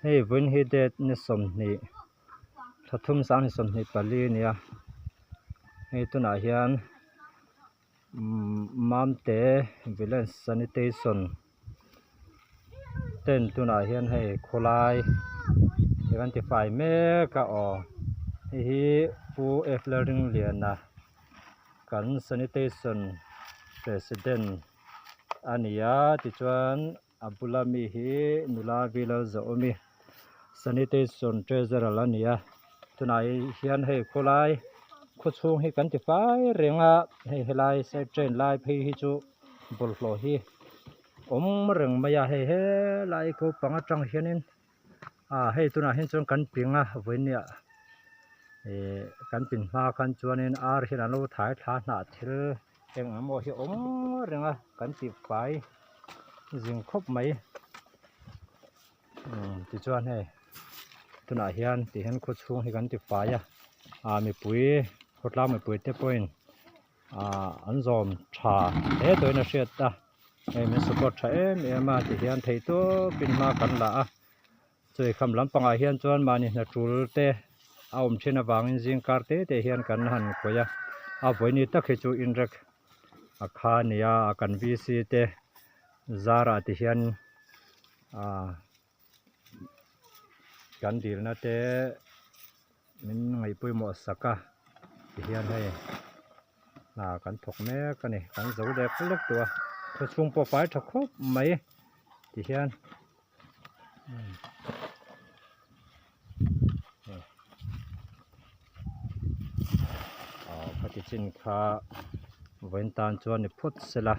hei vun hi det ni som ni thathum sang ni som ni pali nia hei tunah hian mamte village sanitation ten tunah hian hei khulai kan ti fai mek a aw hi pu eflering liana kan sanitation president ania tichuan abulami hi nula vilo zomi sanitation treasurer ania tunai hian hei khulai khuchhung hi kan ti fai renga hei helai se train lai phei hi chu bolhlo hi reng maya hei he lai ko panga tang hianin hei tunah hian chuan kan pinga voinia kan pin hma khan chuanin ar hi an lo thai thla hna thil engemaw hi renga kan ti fai jing khop mai tichuan hei tunah hian ti hian khuchhung hi kan ti fai mipui khawtlang mipui te pawhin an zawm tha he toina hriat a hei min support tha em a ti hian thei tu pin hma kan la a choi kham lampangah hian chuan mani hna tul te a awm thin awangin zingkar te hian kan han khawia a voini tak hi chu inrek a kha nia a kan vc te zara ti hian kan dilna te min ngai pawimawh saka ti hian hei kan thok mek ani kan zo lek lek tua khuchhung pawh fai tha khawp mai ti hian pati chin kha voin tan chuan ni phut sela